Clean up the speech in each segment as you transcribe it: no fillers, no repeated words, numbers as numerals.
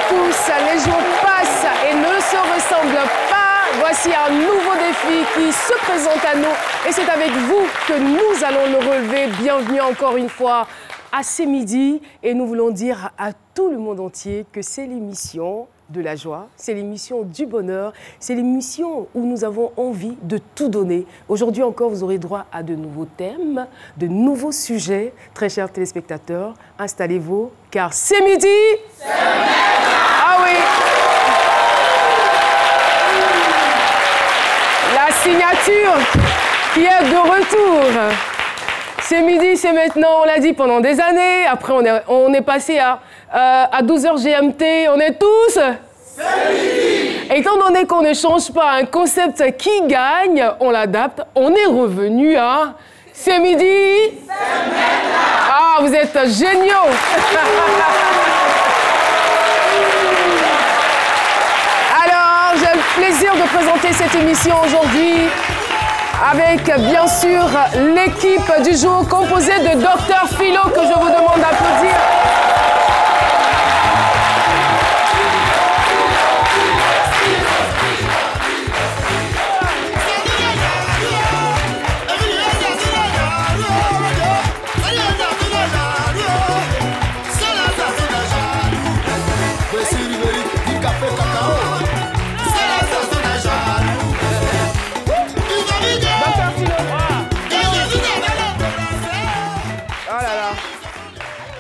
tous, les jours passent et ne se ressemblent pas. Voici un nouveau défi qui se présente à nous et c'est avec vous que nous allons le relever. Bienvenue encore une fois à C'est Midi et nous voulons dire à tout le monde entier que c'est l'émission de la joie, c'est l'émission du bonheur, c'est l'émission où nous avons envie de tout donner. Aujourd'hui encore, vous aurez droit à de nouveaux thèmes, de nouveaux sujets. Très chers téléspectateurs, installez-vous, car c'est midi. C'est maintenant. Ah oui. La signature qui est de retour. C'est midi, c'est maintenant, on l'a dit pendant des années. Après, on est passé à 12h GMT, on est tous... C'est midi. Étant donné qu'on ne change pas un concept qui gagne, on l'adapte, on est revenu à... C'est midi. C'est maintenant. Ah, vous êtes géniaux. Alors, j'ai le plaisir de présenter cette émission aujourd'hui avec, bien sûr, l'équipe du jour composée de Dr Philo, que je vous demande d'applaudir.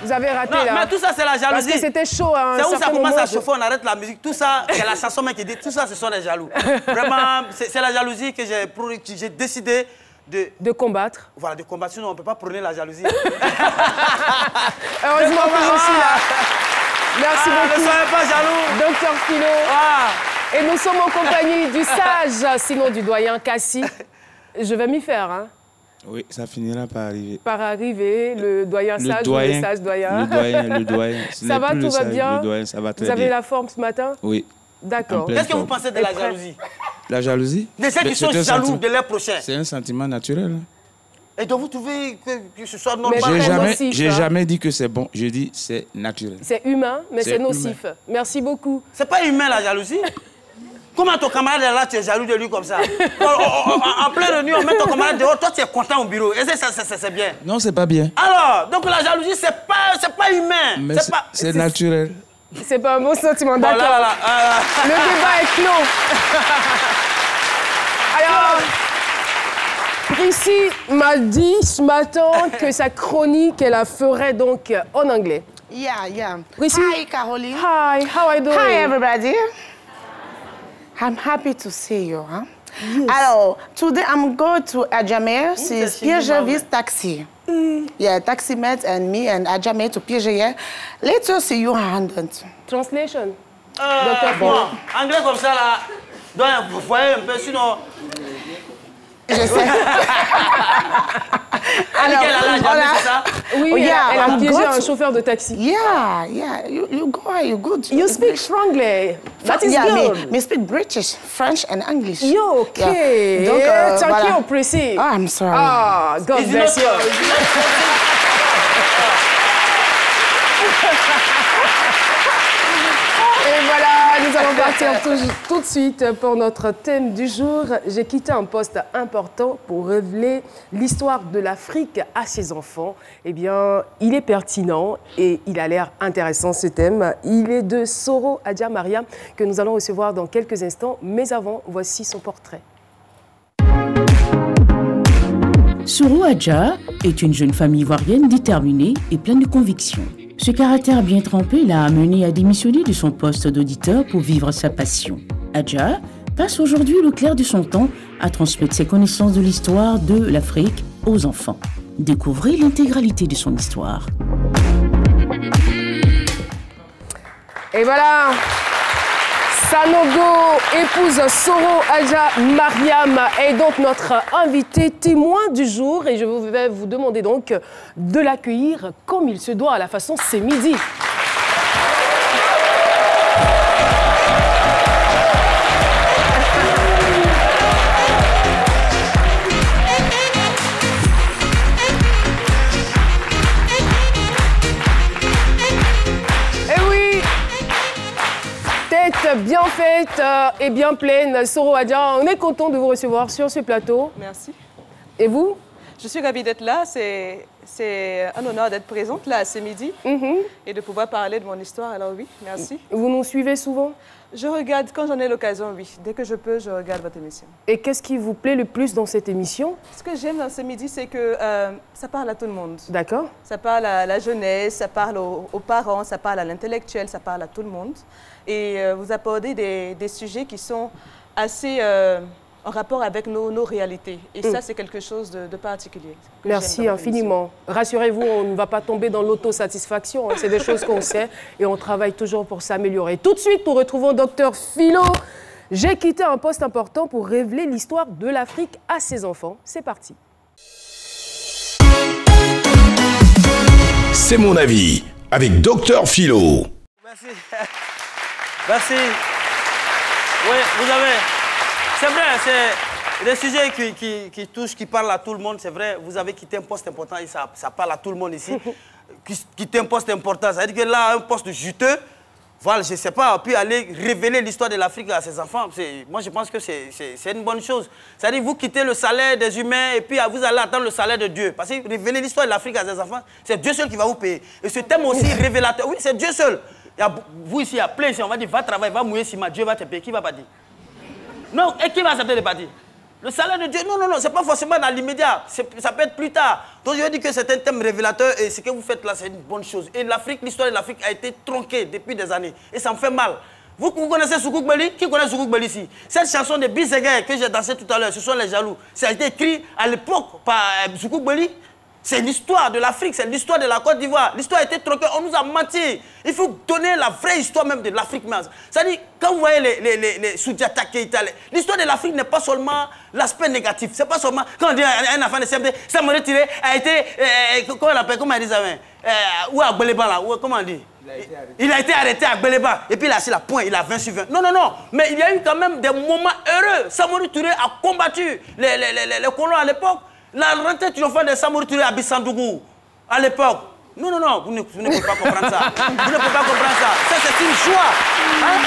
Vous avez raté non, là. Mais tout ça, c'est la jalousie. Parce que c'était chaud. Hein, c'est où ça commence à chauffer, on arrête la musique. Tout ça, c'est la chanson qui dit. Tout ça, ce sont les jaloux. Vraiment, c'est la jalousie que j'ai décidé de combattre. Voilà, de combattre. Sinon, on ne peut pas prôner la jalousie. Heureusement que je suis là. Merci beaucoup. Ne soyez pas jaloux. Dr Philo. Et nous sommes en compagnie du sage, sinon du doyen Cassie. Je vais m'y faire, hein. Oui, ça finira par arriver. Par arriver, le doyen sage ou le sage doyen. Le doyen. Ça va, tout va bien? Le doyen, ça va très bien. bien. Vous avez la forme ce matin? Oui. D'accord. Qu'est-ce que vous pensez de la jalousie? La jalousie? De ceux qui sont jaloux de leur prochain. C'est un sentiment naturel. Et donc vous trouvez que ce soit normal? J'ai jamais dit que c'est bon, je dis c'est naturel. C'est humain, mais c'est nocif. Merci beaucoup. C'est pas humain la jalousie? Comment ton camarade est là, tu es jaloux de lui comme ça? En plein réunion, on met ton camarade dehors, toi tu es content au bureau. Et c'est bien? Non, c'est pas bien. Alors, donc la jalousie, c'est pas humain. Mais c'est naturel. C'est pas un bon sentiment, d'accord. Le débat est clos. Alors, Prissy m'a dit ce matin que sa chronique, elle la ferait donc en anglais. Yeah. Prissy? Hi, Caroline. Hi, how are you doing? Hi, everybody. I'm happy to see you. Huh? Yes. Alors, today I'm going to Adjamé. C'est Pierre-Jarvis Taxi. Yeah, taxi mate and me and Adjamé to Pierre. Later, see you in London. Translation. Bon, anglais comme ça, là, donc, vous voyez un peu, sinon... Je sais. Alors, ça? Oui, elle a piégé un chauffeur de taxi. Yeah. You good. You speak strongly. That is good. Me speak British, French and English. You okay? Yeah. Donc, thank you, Prissy. Oh, I'm sorry. Ah, God bless you. Et voilà, nous allons partir tout de suite pour notre thème du jour. J'ai quitté un poste important pour révéler l'histoire de l'Afrique à ses enfants. Eh bien, il est pertinent et il a l'air intéressant ce thème. Il est de Soro Adja Maria que nous allons recevoir dans quelques instants. Mais avant, voici son portrait. Soro Adja est une jeune femme ivoirienne déterminée et pleine de convictions. Ce caractère bien trempé l'a amenée à démissionner de son poste d'auditeur pour vivre sa passion. Adja passe aujourd'hui le clair de son temps à transmettre ses connaissances de l'histoire de l'Afrique aux enfants. Découvrez l'intégralité de son histoire. Et voilà, Sanogo, épouse Soro Adja Mariam, est donc notre invité témoin du jour et je vais vous demander donc de l'accueillir comme il se doit à la façon C'est Midi. bien faite et bien pleine. Soro Adja, on est content de vous recevoir sur ce plateau. Merci. Et vous? Je suis ravie d'être là. C'est un honneur d'être présente là ce midi et de pouvoir parler de mon histoire. Alors oui, merci. Vous nous suivez souvent? Je regarde quand j'en ai l'occasion, oui. Dès que je peux, je regarde votre émission. Et qu'est-ce qui vous plaît le plus dans cette émission? Ce que j'aime dans ce midi, c'est que ça parle à tout le monde. D'accord. Ça parle à la jeunesse, ça parle aux parents, ça parle à l'intellectuel, ça parle à tout le monde. Et vous abordez des sujets qui sont assez en rapport avec nos réalités. Et ça, c'est quelque chose de particulier. Merci infiniment. Rassurez-vous, on ne va pas tomber dans l'autosatisfaction. Hein. C'est des choses qu'on sait et on travaille toujours pour s'améliorer. Tout de suite, nous retrouvons Dr Philo. J'ai quitté un poste important pour révéler l'histoire de l'Afrique à ses enfants. C'est parti. C'est mon avis, avec Dr Philo. Merci. Merci. Oui, vous avez... C'est vrai, c'est des sujets qui touchent, qui parlent à tout le monde. C'est vrai, vous avez quitté un poste important et ça parle à tout le monde ici. Quitter un poste important, ça veut dire que là, un poste juteux, voilà, je ne sais pas, puis aller révéler l'histoire de l'Afrique à ses enfants. Moi, je pense que c'est une bonne chose. C'est-à-dire vous quittez le salaire des humains et puis vous allez attendre le salaire de Dieu. Parce que révéler l'histoire de l'Afrique à ses enfants, c'est Dieu seul qui va vous payer. Et ce thème aussi révélateur, oui, c'est Dieu seul. Vous ici, il y a plein ici, on va dire, va travailler, va mouiller si Dieu va te payer. Qui va pas dire? Non, et qui va accepter de partir? Le salaire de Dieu, non, ce n'est pas forcément dans l'immédiat, ça peut être plus tard. Donc je veux dire que c'est un thème révélateur et ce que vous faites là, c'est une bonne chose. Et l'Afrique, l'histoire de l'Afrique a été tronquée depuis des années et ça me fait mal. Vous connaissez Soukouk Beli? Qui connaît Soukouk Beli ici? Cette chanson de Bisséguer que j'ai dansée tout à l'heure, ce sont les jaloux. Ça a été écrit à l'époque par Soukouk Beli. C'est l'histoire de l'Afrique, c'est l'histoire de la Côte d'Ivoire. L'histoire a été tronquée, on nous a menti. Il faut donner la vraie histoire même de l'Afrique. C'est-à-dire, quand vous voyez les Soudjata Keïta, l'histoire de l'Afrique n'est pas seulement l'aspect négatif. C'est pas seulement, quand on dit un enfant de CMD, ça m'a retiré, a été, comment on appelle, comment on dit ça, ou à Gbeleba là, comment on dit? Il a été arrêté à Gbeleba. Et puis il a assis la pointe, il a 20 sur 20. Non, mais il y a eu quand même des moments heureux. Samori Touré a combattu les colons à l'époque. La rentrée triomphale de Samori Touré à Bissandougou, à l'époque. Non, vous ne pouvez pas comprendre ça. Vous ne pouvez pas comprendre ça. Ça, c'est une joie. Hein?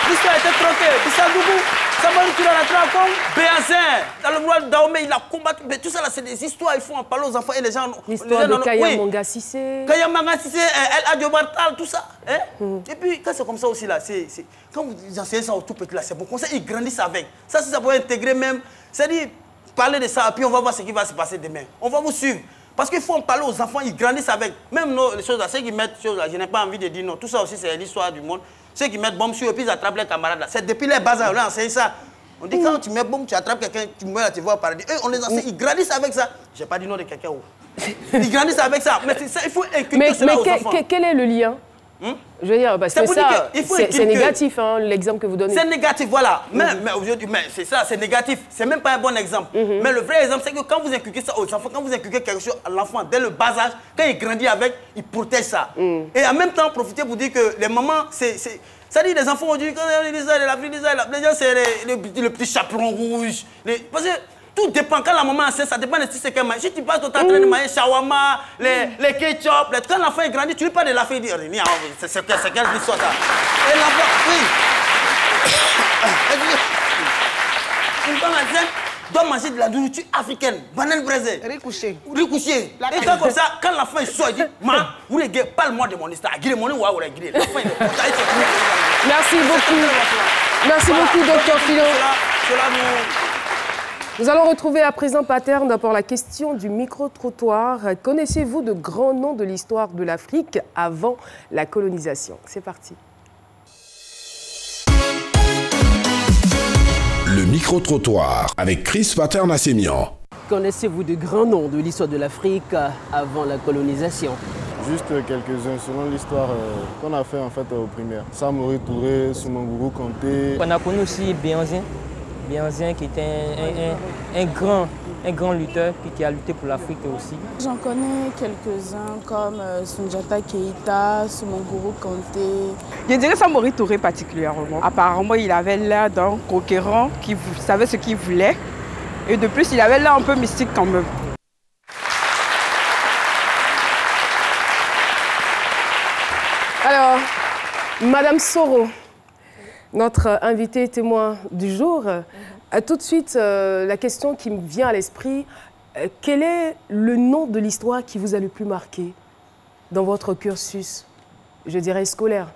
L'histoire a été tronquée. Bissandougou, Samori Touré a rentré à Congo. Béazin, dans le roi Daomé, il a combattu. Mais tout ça, c'est des histoires. Il faut en parler aux enfants et les gens. L'histoire de Kaya Manga Sissé. Kaya Manga Sissé, El Adio Bartal, tout ça. Hein? Et puis, quand c'est comme ça aussi, là, quand vous enseignez ça au tout petit, là, c'est bon. Comme ça, ils grandissent avec. Ça peut intégrer même. C'est-à-dire, parler de ça, puis on va voir ce qui va se passer demain. On va vous suivre. Parce qu'il faut en parler aux enfants, ils grandissent avec. Même les choses là, ceux qui mettent choses là, je n'ai pas envie de dire non. Tout ça aussi, c'est l'histoire du monde. Ceux qui mettent bombe sur eux, puis ils attrapent les camarades là. C'est depuis les bas âges, on leur enseigne ça. On dit quand tu mets bombe, tu attrapes quelqu'un, tu meurs là, tu vas au paradis. Eux, on les enseigne, ils grandissent avec ça. Je n'ai pas dit non de quelqu'un. Ils grandissent avec ça. Mais ça, il faut inculquer cela aux enfants. Quel est le lien? Je veux dire, parce que ça, c'est négatif, hein, l'exemple que vous donnez. C'est négatif, voilà. Mais c'est ça, c'est négatif. C'est même pas un bon exemple. Mais le vrai exemple, c'est que quand vous inculquez ça aux enfants, quand vous inculquez quelque chose à l'enfant dès le bas âge, quand il grandit avec, il protège ça. Et en même temps, profitez pour dire que les mamans, ça dit les enfants aujourd'hui, quand ils disent les gens, c'est le petit chaperon rouge. Parce que tout dépend. Quand la maman est enceinte, ça dépend de ce qu'elle mange. Si tu passes ton temps en train de manger shawarma, les ketchup, quand l'enfant est grandi, tu lui parles de l'affaire, il dit c'est quelle histoire ça? Et l'enfant, oui. Une femme enceinte doit manger de la nourriture africaine, banane braisée. Ricouché. Et quand comme ça, quand l'enfant il sort, il dit vous les gars, parle-moi de mon histoire. L'enfant il est content. Merci beaucoup. Merci beaucoup, Dr Philo. Nous allons retrouver à présent Paterne pour la question du micro-trottoir. Connaissez-vous de grands noms de l'histoire de l'Afrique avant la colonisation? C'est parti. Le micro-trottoir avec Chris Paterne-Assémian. Connaissez-vous de grands noms de l'histoire de l'Afrique avant la colonisation? Juste quelques-uns, selon l'histoire qu'on a fait en fait au primaire. Samori Touré, Soumangourou Kanté. On a connu aussi Béanzin qui était un grand lutteur qui a lutté pour l'Afrique aussi. J'en connais quelques-uns comme Soundiata Keïta, Soumangourou Kanté. Je dirais Samori Touré particulièrement. Apparemment, il avait l'air d'un conquérant qui savait ce qu'il voulait. Et de plus, il avait l'air un peu mystique quand même. Alors, Madame Soro, Notre invité témoin du jour, tout de suite, la question qui me vient à l'esprit, quel est le nom de l'histoire qui vous a le plus marqué dans votre cursus, je dirais scolaire?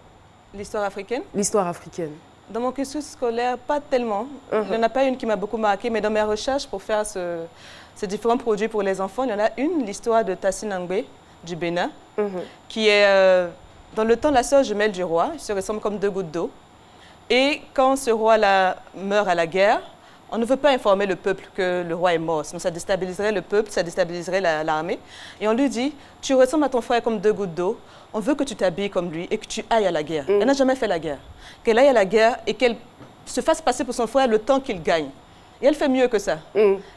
L'histoire africaine? L'histoire africaine. Dans mon cursus scolaire, pas tellement. Il n'y en a pas une qui m'a beaucoup marqué, mais dans mes recherches pour faire ces différents produits pour les enfants, il y en a une, l'histoire de Tassine Angbe du Bénin, qui est dans le temps la sœur jumelle du roi. Ils se ressemblent comme deux gouttes d'eau. Et quand ce roi-là meurt à la guerre, on ne veut pas informer le peuple que le roi est mort, sinon ça déstabiliserait le peuple, ça déstabiliserait l'armée. Et on lui dit, tu ressembles à ton frère comme deux gouttes d'eau, on veut que tu t'habilles comme lui et que tu ailles à la guerre. Elle n'a jamais fait la guerre. Qu'elle aille à la guerre et qu'elle se fasse passer pour son frère le temps qu'il gagne. Et elle fait mieux que ça.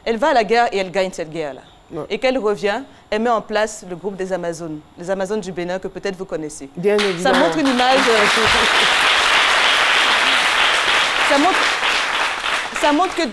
Elle va à la guerre et elle gagne cette guerre-là. Et qu'elle revient, elle met en place le groupe des Amazones, les Amazones du Bénin que peut-être vous connaissez. Bien évidemment. Ça montre une image... Ça montre que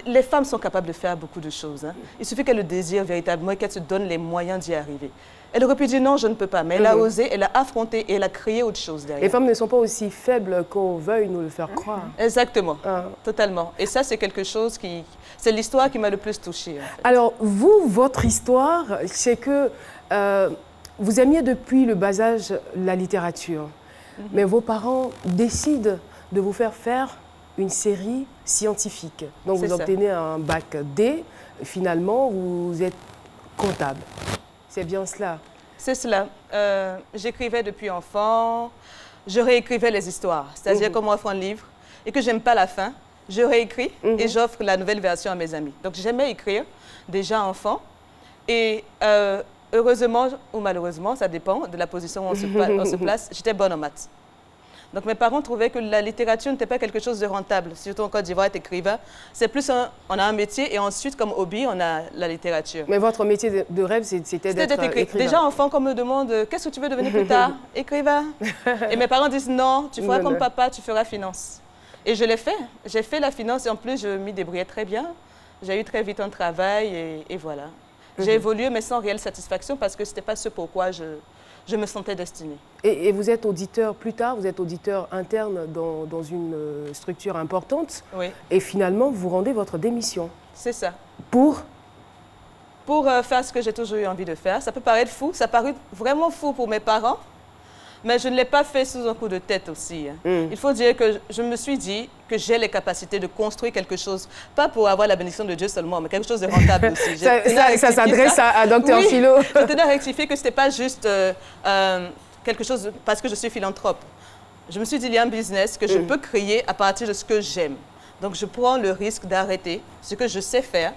les femmes sont capables de faire beaucoup de choses. Hein. Il suffit qu'elles le désirent véritablement et qu'elles se donnent les moyens d'y arriver. Elle aurait pu dire non, je ne peux pas, mais elle a osé, elle a affronté et elle a créé autre chose derrière. Les femmes ne sont pas aussi faibles qu'on veuille nous le faire croire. Exactement, totalement. Et ça, c'est quelque chose qui... C'est l'histoire qui m'a le plus touchée. En fait. Alors, vous, votre histoire, c'est que vous aimiez depuis le bas âge la littérature, mais vos parents décident de vous faire une série scientifique. Donc vous obtenez un bac D, finalement vous êtes comptable. C'est bien cela? C'est cela. J'écrivais depuis enfant, je réécrivais les histoires. C'est-à-dire quand moi je fais un livre et que j'aime pas la fin, je réécris et j'offre la nouvelle version à mes amis. Donc j'aimais écrire déjà enfant et heureusement ou malheureusement, ça dépend de la position où on se place, j'étais bonne en maths. Donc mes parents trouvaient que la littérature n'était pas quelque chose de rentable, surtout en Côte d'Ivoire, être écrivain. C'est plus on a un métier et ensuite comme hobby, on a la littérature. Mais votre métier de rêve, c'était d'être écrivain. Déjà enfant, quand on me demande qu'est-ce que tu veux devenir plus tard? Écrivain. Et mes parents disent non, tu feras comme papa, tu feras finance. Et je l'ai fait. J'ai fait la finance et en plus je m'y débrouillais très bien. J'ai eu très vite un travail et voilà. J'ai évolué mais sans réelle satisfaction parce que ce n'était pas ce pourquoi je me sentais destinée. Et vous êtes auditeur plus tard, vous êtes auditeur interne dans une structure importante. Oui. Et finalement, vous rendez votre démission. C'est ça. Pour faire ce que j'ai toujours eu envie de faire. Ça peut paraître fou, ça a paru vraiment fou pour mes parents, mais je ne l'ai pas fait sous un coup de tête aussi. Hein. Il faut dire que je me suis dit que j'ai les capacités de construire quelque chose, pas pour avoir la bénédiction de Dieu seulement, mais quelque chose de rentable aussi. ça s'adresse à Dr Philo. Je tenais à rectifier que ce n'était pas juste quelque chose parce que je suis philanthrope. Je me suis dit, il y a un business que je peux créer à partir de ce que j'aime. Donc je prends le risque d'arrêter ce que je sais faire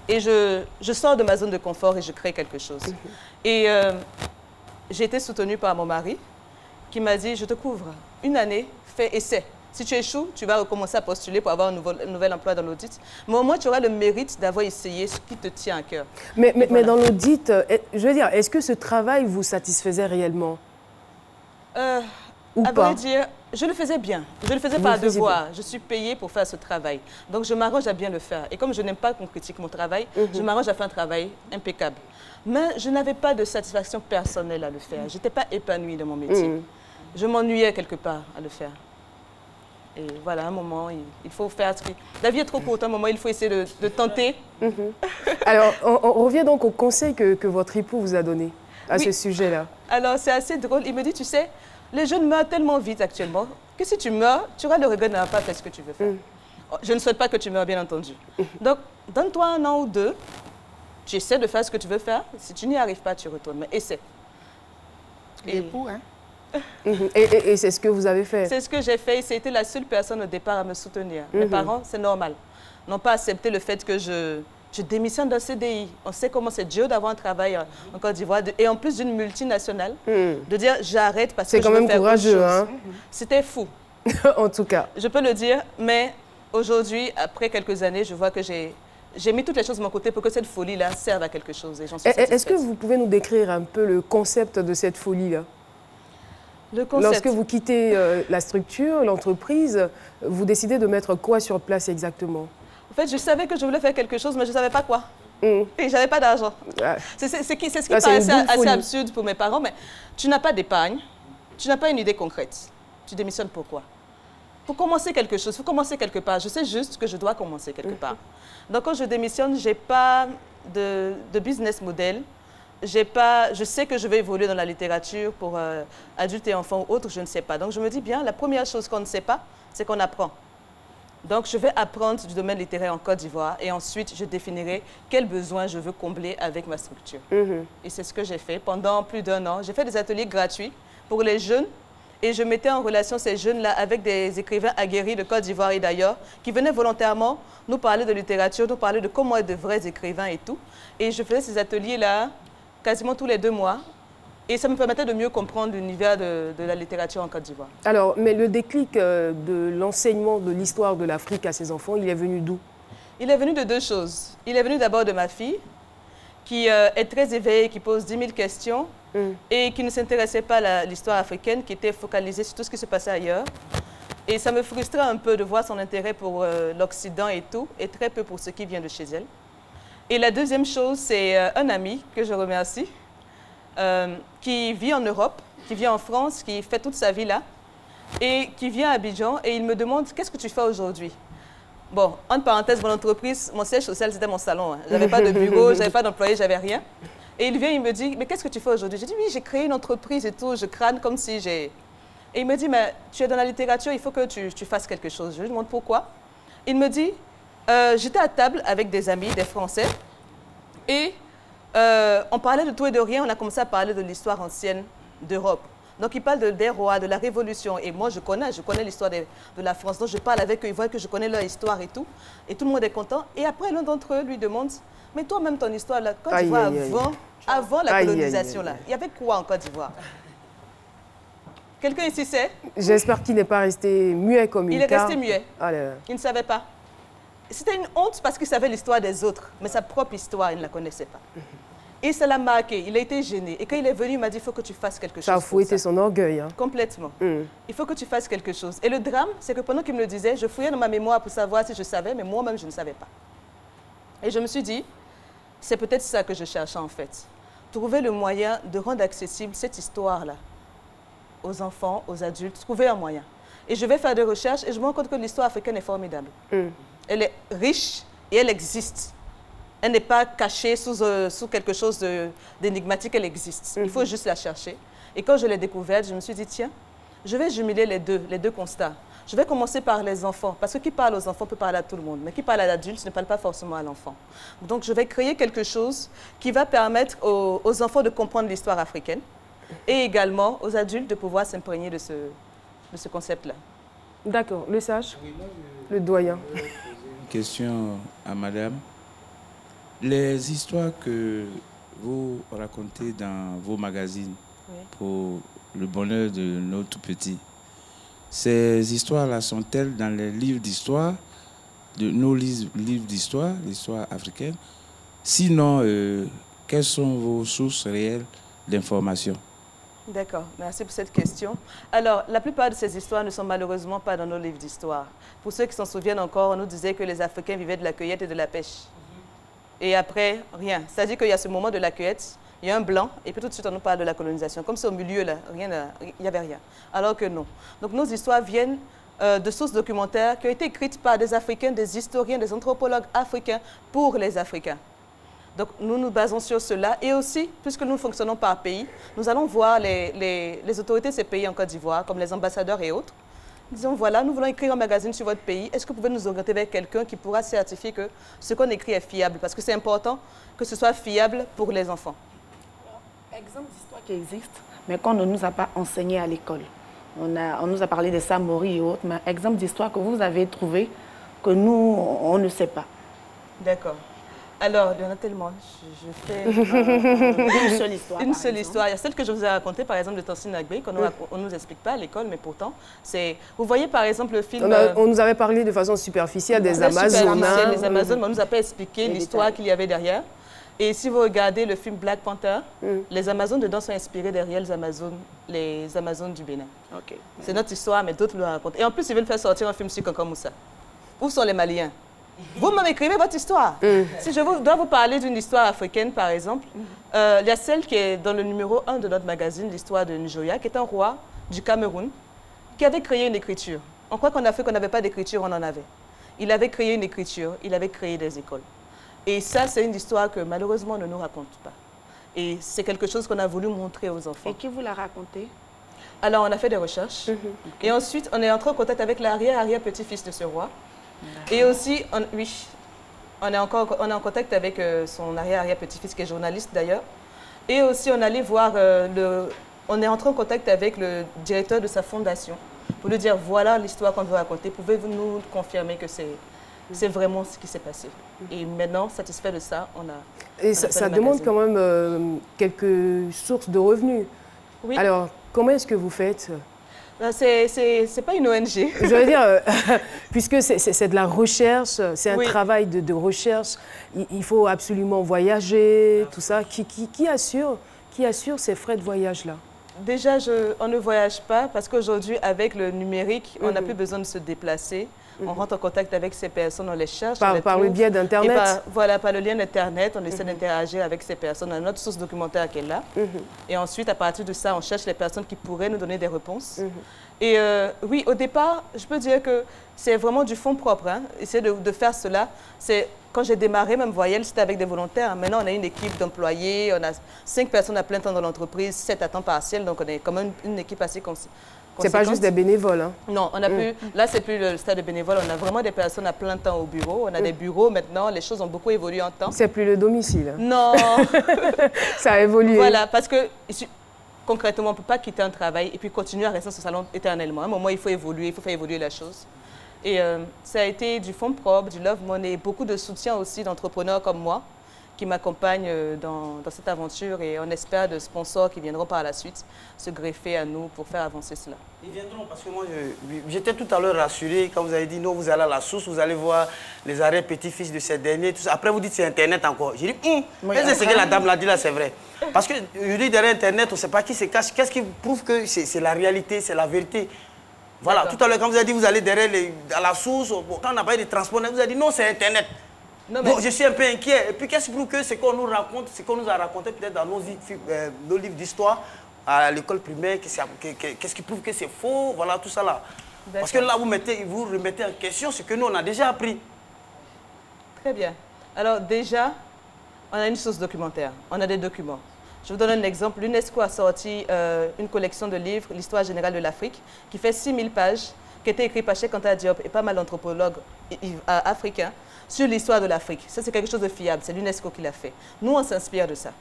et je sors de ma zone de confort et je crée quelque chose. Et j'ai été soutenue par mon mari, qui m'a dit, je te couvre une année, fais essai. Si tu échoues, tu vas recommencer à postuler pour avoir un nouvel emploi dans l'audit. Mais au moins, tu auras le mérite d'avoir essayé ce qui te tient à cœur. Mais dans l'audit, je veux dire, est-ce que ce travail vous satisfaisait réellement? Ou à pas? vrai dire, je le faisais bien. Je le faisais par devoir. Je suis payée pour faire ce travail. Donc, je m'arrange à bien le faire. Et comme je n'aime pas qu'on critique mon travail, je m'arrange à faire un travail impeccable. Mais je n'avais pas de satisfaction personnelle à le faire. Je n'étais pas épanouie dans mon métier. Je m'ennuyais quelque part à le faire. Et voilà, à un moment, il faut faire ce qui... La vie est trop courte, à un moment, il faut essayer de tenter. Alors, on revient donc au conseil que votre époux vous a donné à ce sujet-là. Alors, c'est assez drôle. Il me dit, tu sais, les jeunes meurent tellement vite actuellement que si tu meurs, tu auras le regret de n'avoir pas fait ce que tu veux faire. Je ne souhaite pas que tu meurs, bien entendu. Donc, donne-toi un an ou deux, tu essaies de faire ce que tu veux faire. Si tu n'y arrives pas, tu retournes, mais essaie. L'époux, hein? Et c'est ce que vous avez fait? C'est ce que j'ai fait. C'était la seule personne au départ à me soutenir. Mes parents, c'est normal, n'ont pas accepté le fait que je démissionne d'un CDI. On sait comment c'est dur d'avoir un travail en Côte d'Ivoire et en plus d'une multinationale, de dire j'arrête parce que je veux faire autre chose. C'est quand même courageux, hein? C'était fou. En tout cas. Je peux le dire, mais aujourd'hui, après quelques années, je vois que j'ai mis toutes les choses de mon côté pour que cette folie-là serve à quelque chose et j'en suis satisfaite. Est-ce que vous pouvez nous décrire un peu le concept de cette folie-là? Le concept. Lorsque vous quittez la structure, l'entreprise, vous décidez de mettre quoi sur place exactement? En fait, je savais que je voulais faire quelque chose, mais je ne savais pas quoi. Et je n'avais pas d'argent. C'est ce qui paraissait assez absurde pour mes parents, mais tu n'as pas d'épargne, tu n'as pas une idée concrète. Tu démissionnes pourquoi? faut commencer quelque chose, il faut commencer quelque part. Je sais juste que je dois commencer quelque part. Donc, quand je démissionne, je n'ai pas de business model. Je sais que je vais évoluer dans la littérature pour adultes et enfants ou autres, je ne sais pas. Donc, je me dis bien, la première chose qu'on ne sait pas, c'est qu'on apprend. Donc, je vais apprendre du domaine littéraire en Côte d'Ivoire et ensuite, je définirai quels besoins je veux combler avec ma structure. Et c'est ce que j'ai fait pendant plus d'1 an. J'ai fait des ateliers gratuits pour les jeunes et je mettais en relation ces jeunes-là avec des écrivains aguerris de Côte d'Ivoire et d'ailleurs qui venaient volontairement nous parler de littérature, nous parler de comment être de vrais écrivains et tout. Et je faisais ces ateliers-là quasiment tous les 2 mois. Et ça me permettait de mieux comprendre l'univers de la littérature en Côte d'Ivoire. Alors, mais le déclic de l'enseignement de l'histoire de l'Afrique à ses enfants, il est venu d'où? Il est venu de 2 choses. Il est venu d'abord de ma fille, qui est très éveillée, qui pose 10 000 questions et qui ne s'intéressait pas à l'histoire africaine, qui était focalisée sur tout ce qui se passait ailleurs. Et ça me frustrait un peu de voir son intérêt pour l'Occident et tout, et très peu pour ce qui vient de chez elle. Et la deuxième chose, c'est un ami que je remercie, qui vit en Europe, qui vit en France, qui fait toute sa vie là, et qui vient à Abidjan, et il me demande « Qu'est-ce que tu fais aujourd'hui ?» Bon, entre parenthèses, mon entreprise, mon siège social, c'était mon salon. Hein. Je n'avais pas de bureau, je n'avais pas d'employé, j'avais rien. Et il vient, il me dit « Mais qu'est-ce que tu fais aujourd'hui ?» J'ai dit « Oui, j'ai créé une entreprise et tout, je crâne comme si j'ai... » Et il me dit « Mais tu es dans la littérature, il faut que tu fasses quelque chose. » Je lui demande pourquoi. Il me dit j'étais à table avec des amis, des Français, et on parlait de tout et de rien, on a commencé à parler de l'histoire ancienne d'Europe. Donc, ils parlent des rois, de la Révolution. Et moi, je connais l'histoire de la France. Donc, je parle avec eux, ils voient que je connais leur histoire et tout. Et tout le monde est content. Et après, l'un d'entre eux lui demande, mais toi-même, ton histoire, là, Côte d'Ivoire, avant la colonisation, là, il y avait quoi en Côte d'Ivoire? Quelqu'un ici sait? J'espère qu'il n'est pas resté muet comme une Il est resté muet. Ah là là. Il ne savait pas. C'était une honte parce qu'il savait l'histoire des autres, mais sa propre histoire, il ne la connaissait pas. Et ça l'a marqué, il a été gêné. Et quand il est venu, il m'a dit, il faut que tu fasses quelque chose. Ça a fouetté son orgueil. Hein. Complètement. Il faut que tu fasses quelque chose. Et le drame, c'est que pendant qu'il me le disait, je fouillais dans ma mémoire pour savoir si je savais, mais moi-même, je ne savais pas. Et je me suis dit, c'est peut-être ça que je cherchais en fait. Trouver le moyen de rendre accessible cette histoire-là aux enfants, aux adultes, trouver un moyen. Et je vais faire des recherches et je me rends compte que l'histoire africaine est formidable. Elle est riche et elle existe. Elle n'est pas cachée sous quelque chose d'énigmatique, elle existe. Il faut juste la chercher. Et quand je l'ai découverte, je me suis dit, tiens, je vais jumeler les deux constats. Je vais commencer par les enfants, parce que qui parle aux enfants peut parler à tout le monde, mais qui parle à l'adulte ne parle pas forcément à l'enfant. Donc je vais créer quelque chose qui va permettre aux enfants de comprendre l'histoire africaine et également aux adultes de pouvoir s'imprégner de ce concept-là. D'accord. Le sage, le doyen. Une question à madame. Les histoires que vous racontez dans vos magazines pour le bonheur de nos tout-petits, ces histoires-là sont-elles dans les livres d'histoire, de nos livres d'histoire, l'histoire africaine? Sinon, quelles sont vos sources réelles d'information? D'accord, merci pour cette question. Alors, la plupart de ces histoires ne sont malheureusement pas dans nos livres d'histoire. Pour ceux qui s'en souviennent encore, on nous disait que les Africains vivaient de la cueillette et de la pêche. Et après, rien. C'est-à-dire qu'il y a ce moment de la cueillette, il y a un blanc, et puis tout de suite, on nous parle de la colonisation. Comme c'est au milieu, là, il n'y avait rien. Alors que non. Donc, nos histoires viennent de sources documentaires qui ont été écrites par des Africains, des historiens, des anthropologues africains pour les Africains. Donc, nous nous basons sur cela. Et aussi, puisque nous fonctionnons par pays, nous allons voir les autorités de ces pays en Côte d'Ivoire, comme les ambassadeurs et autres. Disons, voilà, nous voulons écrire un magazine sur votre pays. Est-ce que vous pouvez nous orienter vers quelqu'un qui pourra certifier que ce qu'on écrit est fiable? Parce que c'est important que ce soit fiable pour les enfants. Exemple d'histoire qui existe, mais qu'on ne nous a pas enseigné à l'école. On nous a parlé des Samori et autres, mais exemple d'histoire que vous avez trouvé que nous, on ne sait pas. D'accord. Alors, il y en a tellement. Je fais une seule histoire. Une seule histoire. Il y a celle que je vous ai racontée, par exemple, de Tansine Agbe, qu'on ne nous explique pas à l'école, mais pourtant, c'est... Vous voyez, par exemple, le film... On nous avait parlé de façon superficielle des Amazones. Les Amazones, mais on ne nous a pas expliqué l'histoire qu'il y avait derrière. Et si vous regardez le film Black Panther, les Amazones dedans sont inspirées des réelles Amazones, les Amazones du Bénin. C'est notre histoire, mais d'autres le racontent. Et en plus, ils veulent faire sortir un film sur Kankan Moussa. Où sont les Maliens? Vous m'écrivez votre histoire. Si je dois vous parler d'une histoire africaine, par exemple, il y a celle qui est dans le numéro 1 de notre magazine, l'histoire de Njoya, qui est un roi du Cameroun, qui avait créé une écriture. On croit qu'en Afrique, on n'avait pas d'écriture, on en avait. Il avait créé une écriture, il avait créé des écoles. Et ça, c'est une histoire que malheureusement, on ne nous raconte pas. Et c'est quelque chose qu'on a voulu montrer aux enfants. Et qui vous l'a raconté? Alors, on a fait des recherches. Okay. Et ensuite, on est entré en contact avec l'arrière-arrière-petit-fils de ce roi. Et aussi, on est en contact avec son arrière-arrière-petit-fils, qui est journaliste d'ailleurs. Et aussi, on allait voir on est entré en contact avec le directeur de sa fondation pour lui dire, voilà l'histoire qu'on veut raconter. Pouvez-vous nous confirmer que c'est vraiment ce qui s'est passé? Et maintenant, satisfait de ça, on a... Et ça demande quand même quelques sources de revenus. Oui. Alors, comment est-ce que vous faites? C'est pas une ONG. Je veux dire, puisque c'est de la recherche, c'est un travail de recherche, il faut absolument voyager, tout ça. Qui assure ces frais de voyage-là? Déjà, on ne voyage pas parce qu'aujourd'hui, avec le numérique, on n'a plus besoin de se déplacer. On rentre en contact avec ces personnes, on les cherche. Par le biais d'Internet? Voilà, par le lien d'Internet, on essaie d'interagir avec ces personnes. On a notre source documentaire qui est là. Et ensuite, à partir de ça, on cherche les personnes qui pourraient nous donner des réponses. Et oui, au départ, je peux dire que c'est vraiment du fonds propre. Hein. Essayer de faire cela, c'est... Quand j'ai démarré, même Voyelle, c'était avec des volontaires. Maintenant, on a une équipe d'employés, on a 5 personnes à plein temps dans l'entreprise, 7 à temps partiel, donc on est quand même une équipe assez conséquente. C'est pas juste des bénévoles, hein? Non, on a plus, là, c'est plus le stade de bénévoles, on a vraiment des personnes à plein temps au bureau. On a des bureaux maintenant, les choses ont beaucoup évolué en temps. C'est plus le domicile? Non. Ça a évolué. Voilà, parce que concrètement, on ne peut pas quitter un travail et puis continuer à rester dans ce salon éternellement. À un moment, il faut évoluer, il faut faire évoluer la chose. Et ça a été du fonds propre, du Love Money, beaucoup de soutien aussi d'entrepreneurs comme moi qui m'accompagnent dans cette aventure et on espère de sponsors qui viendront par la suite se greffer à nous pour faire avancer cela. Ils viendront parce que moi, j'étais tout à l'heure rassuré quand vous avez dit non, vous allez à la source, vous allez voir les arrêts petits-fils de ces derniers, tout ça. Après, vous dites c'est Internet encore. J'ai dit, est-ce que la dame l'a dit là, c'est vrai? Parce que je dis derrière Internet, on ne sait pas qui se cache. Qu'est-ce qui prouve que c'est la réalité, c'est la vérité? Voilà, tout à l'heure, quand vous avez dit vous allez derrière à la source, quand on n'a pas eu de transport, vous avez dit non, c'est Internet. Non, mais... Bon, je suis un peu inquiet. Et puis, qu'est-ce qui prouve que ce qu'on nous raconte, ce qu'on nous a raconté peut-être dans nos livres d'histoire à l'école primaire, qu'est-ce qui prouve que c'est faux? Voilà, tout ça là. Parce que là, vous remettez en question ce que nous, on a déjà appris. Très bien. Alors, déjà, on a une source documentaire, on a des documents. Je vous donne un exemple. L'UNESCO a sorti une collection de livres, l'histoire générale de l'Afrique, qui fait 6000 pages, qui a été écrite par Cheikh Anta Diop et pas mal d'anthropologues africains sur l'histoire de l'Afrique. Ça, c'est quelque chose de fiable. C'est l'UNESCO qui l'a fait. Nous, on s'inspire de ça.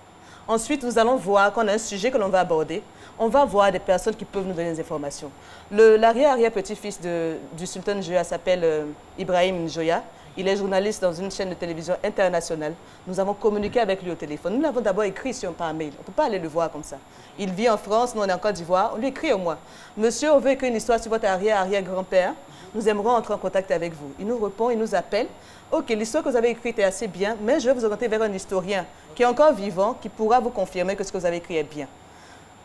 Ensuite, nous allons voir qu'on a un sujet que l'on va aborder. On va voir des personnes qui peuvent nous donner des informations. L'arrière-petit-fils du sultan Joya s'appelle Ibrahim Joya. Il est journaliste dans une chaîne de télévision internationale. Nous avons communiqué avec lui au téléphone. Nous l'avons d'abord écrit par mail. On ne peut pas aller le voir comme ça. Il vit en France, nous on est en Côte d'Ivoire. On lui écrit au moins. Monsieur, on veut écrire une histoire sur votre arrière-arrière-grand-père. Nous aimerions entrer en contact avec vous. Il nous répond, il nous appelle. Ok, l'histoire que vous avez écrite est assez bien, mais je vais vous orienter vers un historien qui est encore vivant, qui pourra vous confirmer que ce que vous avez écrit est bien.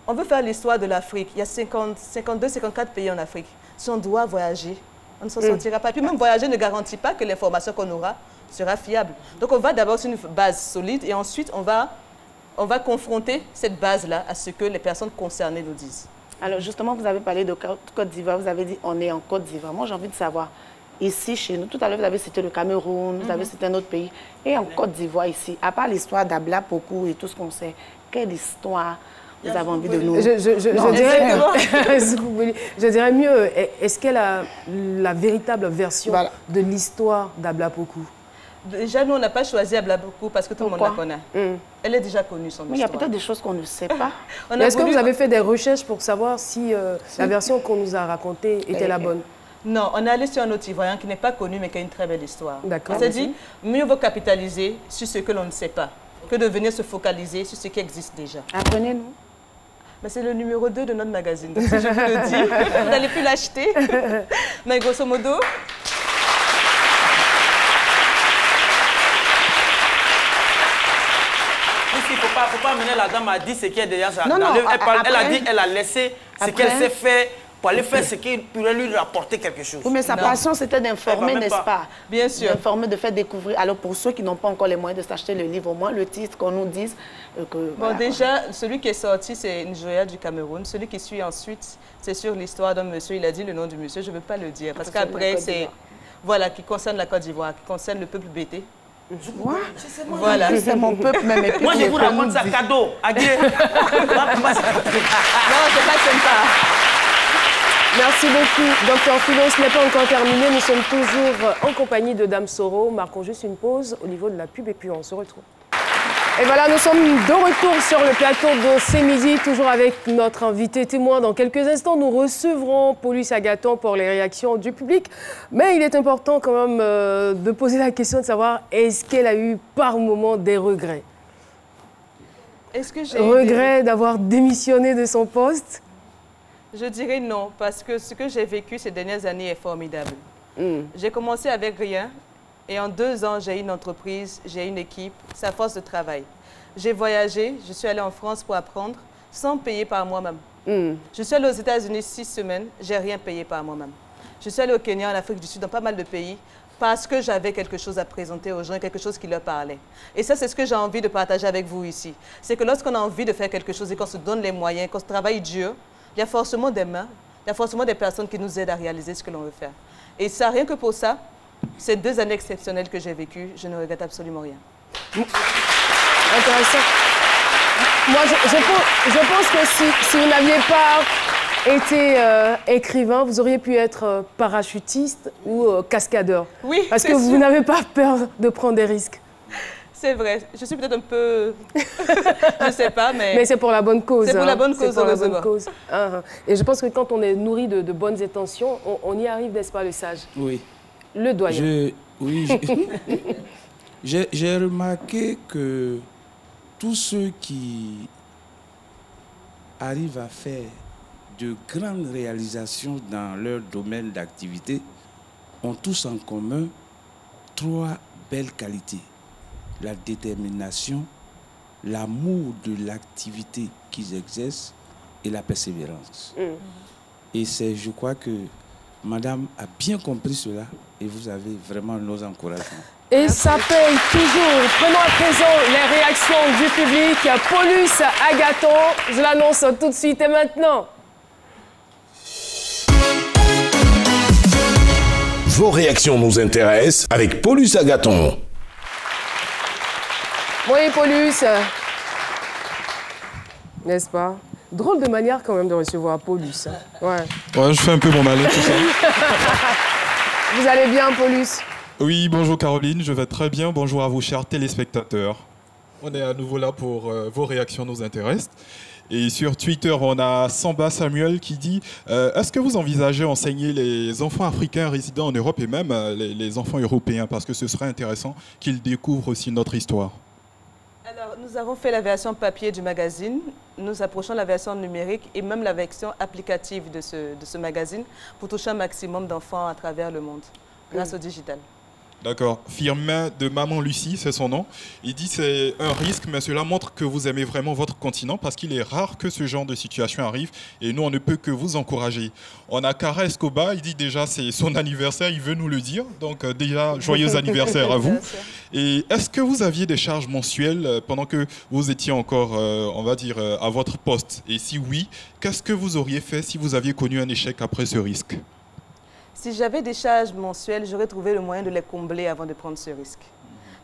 On veut faire l'histoire de l'Afrique. Il y a 52, 54 pays en Afrique. Si on doit voyager, on ne s'en sortira pas. Puis même voyager ne garantit pas que l'information qu'on aura sera fiable. Donc on va d'abord sur une base solide et ensuite on va confronter cette base-là à ce que les personnes concernées nous disent. Alors justement, vous avez parlé de Côte d'Ivoire, vous avez dit on est en Côte d'Ivoire. Moi j'ai envie de savoir, ici chez nous, tout à l'heure vous avez cité le Cameroun, vous avez cité un autre pays. Et en Côte d'Ivoire ici, à part l'histoire d'Abla Pokou et tout ce qu'on sait, quelle histoire vous avez envie de nous... Je dirais mieux, est-ce qu'elle a la véritable version de l'histoire d'Abla Pokou? Déjà, nous, on n'a pas choisi Abla Pokou parce que tout le monde la connaît. Elle est déjà connue, son histoire. Mais il y a peut-être des choses qu'on ne sait pas. Est-ce que vous avez fait des recherches pour savoir si la version qu'on nous a racontée était la bonne? Non, on est allé sur un autre Ivoirien qui n'est pas connu, mais qui a une très belle histoire. D'accord. On s'est dit, mieux vaut capitaliser sur ce que l'on ne sait pas que de venir se focaliser sur ce qui existe déjà. Apprenez-nous. Mais c'est le numéro 2 de notre magazine, donc si je vous le dis, vous n'allez plus l'acheter. Mais grosso modo... Il ne faut pas amener la dame à dire ce qui est déjà ça. Elle a dit, elle a laissé ce qu'elle sait faire pour aller faire ce qui pourrait lui rapporter quelque chose. Oui, mais sa passion, c'était d'informer, n'est-ce pas? Bien sûr. D'informer, de faire découvrir. Alors, pour ceux qui n'ont pas encore les moyens de s'acheter le livre, au moins le titre, qu'on nous dise que... Bon, voilà, déjà, celui qui est sorti, c'est une joya du Cameroun. Celui qui suit ensuite, c'est sur l'histoire d'un monsieur. Il a dit le nom du monsieur, je ne veux pas le dire. Parce qu'après, c'est... Voilà, qui concerne la Côte d'Ivoire, qui concerne le peuple bété. Moi, voilà. C'est mon peuple même. Et puis moi, je vous raconte ça cadeau. Adieu. Non, c'est pas sympa. Merci beaucoup, Dr Philo. Ce n'est pas encore terminé. Nous sommes toujours en compagnie de Dame Soro. Marquons juste une pause au niveau de la pub et puis on se retrouve. Et voilà, nous sommes de retour sur le plateau de C'est Midi, toujours avec notre invité témoin. Dans quelques instants, nous recevrons Paulus Agathon pour les réactions du public. Mais il est important quand même de poser la question de savoir est-ce qu'elle a eu par moment des regrets? Est-ce que j'ai regrets d'avoir démissionné de son poste? Je dirais non, parce que ce que j'ai vécu ces dernières années est formidable. J'ai commencé avec rien. Et en 2 ans, j'ai une entreprise, j'ai une équipe, c'est à force de travail. J'ai voyagé, je suis allée en France pour apprendre, sans payer par moi-même. Je suis allée aux États-Unis 6 semaines, j'ai rien payé par moi-même. Je suis allée au Kenya, en Afrique du Sud, dans pas mal de pays, parce que j'avais quelque chose à présenter aux gens, quelque chose qui leur parlait. Et ça, c'est ce que j'ai envie de partager avec vous ici. C'est que lorsqu'on a envie de faire quelque chose et qu'on se donne les moyens, qu'on se travaille dur, il y a forcément des mains, il y a forcément des personnes qui nous aident à réaliser ce que l'on veut faire. Et ça, rien que pour ça, ces 2 années exceptionnelles que j'ai vécues, je ne regrette absolument rien. Intéressant. Moi, je pense que si vous n'aviez pas été écrivain, vous auriez pu être parachutiste ou cascadeur. Oui, parce que vous n'avez pas peur de prendre des risques. C'est vrai. Je suis peut-être un peu... je ne sais pas, mais... Mais c'est pour la bonne cause. C'est pour la bonne cause. C'est pour la bonne cause. Et je pense que quand on est nourri de bonnes intentions, on y arrive, n'est-ce pas, le sage? Oui. Le doyen. J'ai remarqué que tous ceux qui arrivent à faire de grandes réalisations dans leur domaine d'activité ont tous en commun 3 belles qualités. La détermination, l'amour de l'activité qu'ils exercent et la persévérance. Et c'est, je crois que Madame a bien compris cela et vous avez vraiment nos encouragements. Et ça paye toujours. Prenons à présent les réactions du public. Paulus Agathon, je l'annonce tout de suite et maintenant. Vos réactions nous intéressent avec Paulus Agathon. Oui, Paulus. N'est-ce pas? Drôle de manière quand même de recevoir Paulus. Ouais, je fais un peu mon malin, tout ça. Vous allez bien, Paulus? Oui, bonjour Caroline, je vais très bien. Bonjour à vous, chers téléspectateurs. On est à nouveau là pour vos réactions nous intéressent. Et sur Twitter, on a Samba Samuel qui dit est-ce que vous envisagez enseigner les enfants africains résidant en Europe et même les enfants européens, parce que ce serait intéressant qu'ils découvrent aussi notre histoire? Alors, nous avons fait la version papier du magazine. Nous approchons la version numérique et même la version applicative de ce magazine pour toucher un maximum d'enfants à travers le monde, grâce au digital. D'accord. Firmin de Maman Lucie, c'est son nom. Il dit c'est un risque, mais cela montre que vous aimez vraiment votre continent parce qu'il est rare que ce genre de situation arrive et nous, on ne peut que vous encourager. On a Cara Escobar, il dit déjà c'est son anniversaire, il veut nous le dire. Donc déjà, joyeux anniversaire à vous. Et est-ce que vous aviez des charges mensuelles pendant que vous étiez encore, on va dire, à votre poste? Et si oui, qu'est-ce que vous auriez fait si vous aviez connu un échec après ce risque? Si j'avais des charges mensuelles, j'aurais trouvé le moyen de les combler avant de prendre ce risque.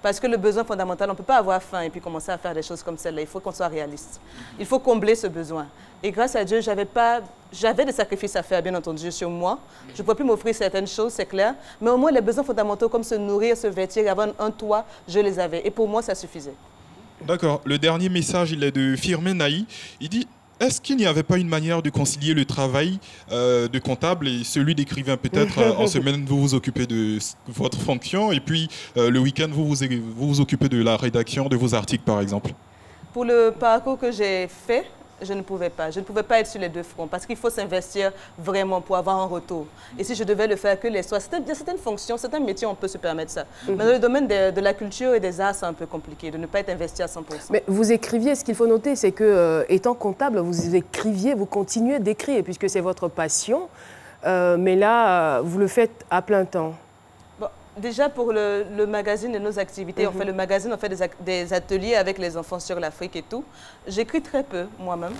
Parce que le besoin fondamental, on ne peut pas avoir faim et puis commencer à faire des choses comme celle-là. Il faut qu'on soit réaliste. Il faut combler ce besoin. Et grâce à Dieu, j'avais des sacrifices à faire, bien entendu, sur moi. Je ne pouvais plus m'offrir certaines choses, c'est clair. Mais au moins, les besoins fondamentaux comme se nourrir, se vêtir, avoir un toit, je les avais. Et pour moi, ça suffisait. D'accord. Le dernier message, il est de Firmin Naï. Il dit... Est-ce qu'il n'y avait pas une manière de concilier le travail de comptable et celui d'écrivain? Peut-être en semaine, vous vous occupez de votre fonction et puis le week-end, vous vous occupez de la rédaction de vos articles, par exemple. Pour le parcours que j'ai fait, je ne pouvais pas. Je ne pouvais pas être sur les deux fronts parce qu'il faut s'investir vraiment pour avoir un retour. Et si je devais le faire que les soirs, certaines fonctions, certains métiers, on peut se permettre ça. Mais dans le domaine de la culture et des arts, c'est un peu compliqué de ne pas être investi à 100%. Mais vous écriviez, ce qu'il faut noter, c'est que étant comptable, vous écriviez, vous continuez d'écrire puisque c'est votre passion. Mais là, vous le faites à plein temps. Bon, déjà, pour le magazine et nos activités, on fait le magazine, on fait des ateliers avec les enfants sur l'Afrique et tout. J'écris très peu, moi-même.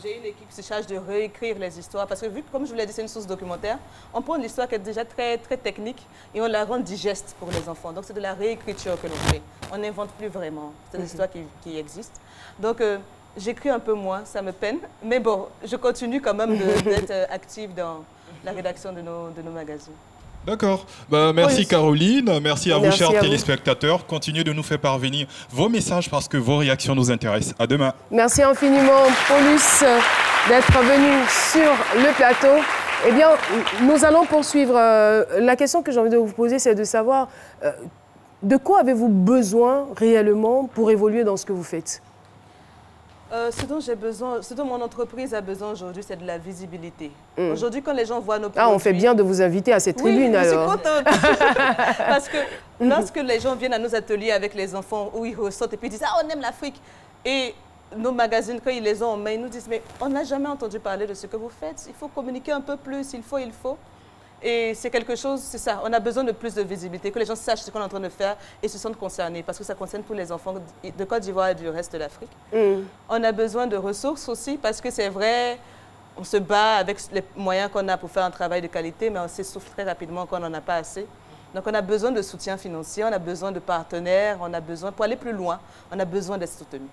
J'ai une équipe qui se charge de réécrire les histoires parce que, vu que, comme je vous l'ai dit, c'est une source documentaire, on prend une histoire qui est déjà très, très technique et on la rend digeste pour les enfants. Donc, c'est de la réécriture que l'on fait. On n'invente plus vraiment. C'est des histoires qui existent. Donc, j'écris un peu moins, ça me peine. Mais bon, je continue quand même d'être active dans la rédaction de nos magazines. D'accord. Bah, merci Caroline, merci à vous chers téléspectateurs. Continuez de nous faire parvenir vos messages parce que vos réactions nous intéressent. À demain. Merci infiniment Paulus d'être venu sur le plateau. Eh bien, nous allons poursuivre. La question que j'ai envie de vous poser, c'est de savoir de quoi avez-vous besoin réellement pour évoluer dans ce que vous faites? Ce dont j'ai besoin, ce dont mon entreprise a besoin aujourd'hui, c'est de la visibilité. Aujourd'hui, quand les gens voient nos produits... Ah, on fait bien de vous inviter à cette tribune, alors. Oui, je suis contente. Parce que lorsque les gens viennent à nos ateliers avec les enfants, où ils ressortent et puis ils disent « Ah, on aime l'Afrique !» Et nos magazines, quand ils les ont en main, ils nous disent « Mais on n'a jamais entendu parler de ce que vous faites. Il faut communiquer un peu plus, il faut. » Et c'est quelque chose, c'est ça, on a besoin de plus de visibilité, que les gens sachent ce qu'on est en train de faire et se sentent concernés, parce que ça concerne tous les enfants de Côte d'Ivoire et du reste de l'Afrique. On a besoin de ressources aussi, parce que c'est vrai, on se bat avec les moyens qu'on a pour faire un travail de qualité, mais on s'essouffle très rapidement quand on n'en a pas assez. Donc on a besoin de soutien financier, on a besoin de partenaires, on a besoin, pour aller plus loin, on a besoin d'être soutenu.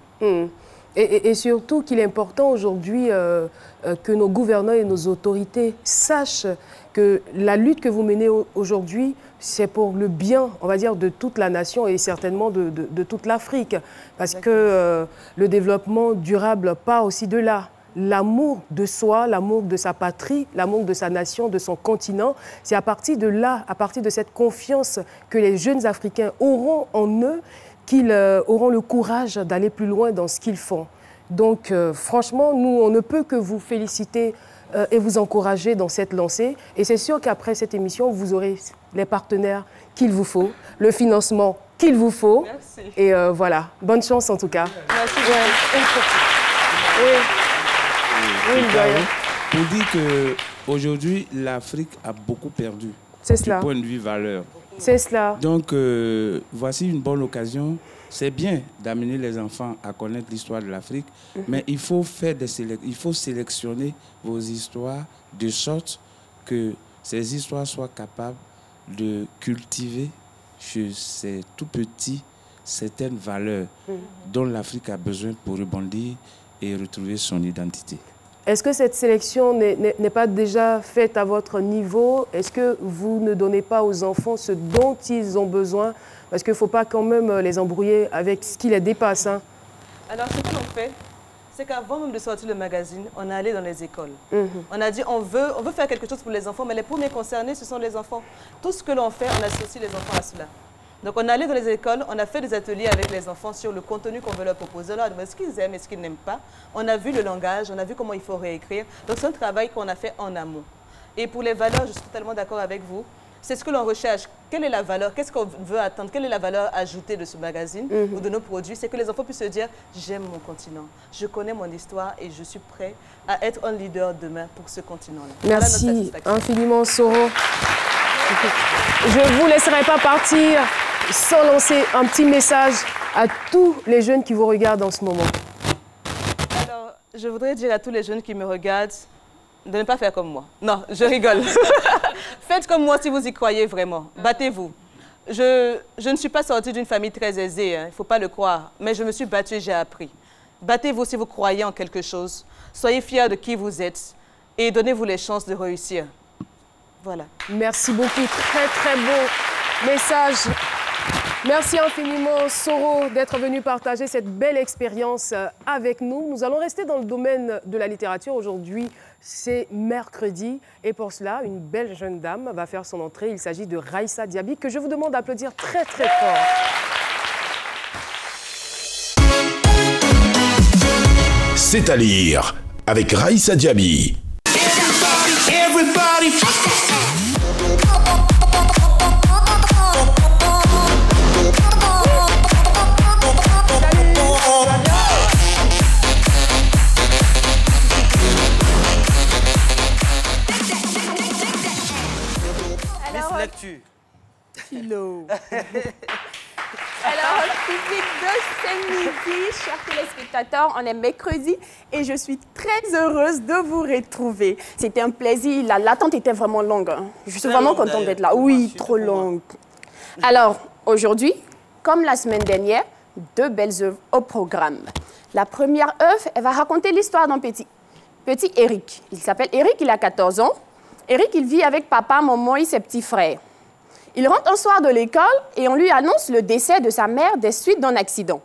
Et surtout qu'il est important aujourd'hui que nos gouvernants et nos autorités sachent que la lutte que vous menez aujourd'hui, c'est pour le bien, on va dire, de toute la nation et certainement de toute l'Afrique. Parce que le développement durable part aussi de là. L'amour de soi, l'amour de sa patrie, l'amour de sa nation, de son continent, c'est à partir de là, à partir de cette confiance que les jeunes Africains auront en eux, qu'ils auront le courage d'aller plus loin dans ce qu'ils font. Donc, franchement, nous, on ne peut que vous féliciter et vous encourager dans cette lancée. Et c'est sûr qu'après cette émission, vous aurez les partenaires qu'il vous faut, le financement qu'il vous faut. Merci. Et voilà, bonne chance en tout cas. Merci. Pour dire qu'aujourd'hui, l'Afrique a beaucoup perdu du point de vue valeur. C'est cela. Donc, voici une bonne occasion. C'est bien d'amener les enfants à connaître l'histoire de l'Afrique, mais il faut faire il faut sélectionner vos histoires de sorte que ces histoires soient capables de cultiver chez ces tout petits certaines valeurs dont l'Afrique a besoin pour rebondir et retrouver son identité. Est-ce que cette sélection n'est pas déjà faite à votre niveau? Est-ce que vous ne donnez pas aux enfants ce dont ils ont besoin? Parce qu'il ne faut pas quand même les embrouiller avec ce qui les dépasse. Hein. Alors, ce que l'on fait, c'est qu'avant même de sortir le magazine, on est allé dans les écoles. On a dit, on veut faire quelque chose pour les enfants, mais les premiers concernés, ce sont les enfants. Tout ce que l'on fait, on associe les enfants à cela. Donc, on est allé dans les écoles, on a fait des ateliers avec les enfants sur le contenu qu'on veut leur proposer. Alors, ce qu'ils aiment et ce qu'ils n'aiment pas. On a vu le langage, on a vu comment il faut réécrire. Donc, c'est un travail qu'on a fait en amont. Et pour les valeurs, je suis totalement d'accord avec vous. C'est ce que l'on recherche. Quelle est la valeur? Qu'est-ce qu'on veut attendre? Quelle est la valeur ajoutée de ce magazine ou de nos produits? C'est que les enfants puissent se dire, j'aime mon continent, je connais mon histoire et je suis prêt à être un leader demain pour ce continent-là. Merci infiniment, Soro. Je ne vous laisserai pas partir sans lancer un petit message à tous les jeunes qui vous regardent en ce moment. Alors, je voudrais dire à tous les jeunes qui me regardent de ne pas faire comme moi. Non, je rigole. Faites comme moi si vous y croyez vraiment. Battez-vous. Je ne suis pas sortie d'une famille très aisée, hein, il ne faut pas le croire, mais je me suis battue et j'ai appris. Battez-vous si vous croyez en quelque chose. Soyez fiers de qui vous êtes et donnez-vous les chances de réussir. Voilà. Merci beaucoup. Très, très beau message. Merci infiniment, Soro, d'être venu partager cette belle expérience avec nous. Nous allons rester dans le domaine de la littérature. Aujourd'hui, c'est mercredi. Et pour cela, une belle jeune dame va faire son entrée. Il s'agit de Raïssa Diaby, que je vous demande d'applaudir très, très fort. C'est à lire avec Raïssa Diaby. Philo. Alors, public de ce midi, chers téléspectateurs, on est mercredi et je suis très heureuse de vous retrouver. C'était un plaisir, l'attente était vraiment longue. Hein. Je suis vraiment contente d'être là. Oui, trop longue. Alors, aujourd'hui, comme la semaine dernière, 2 belles œuvres au programme. La première œuvre, elle va raconter l'histoire d'un petit Eric. Il s'appelle Eric, il a 14 ans. Eric, il vit avec papa, maman et ses petits frères. Il rentre un soir de l'école et on lui annonce le décès de sa mère des suites d'un accident.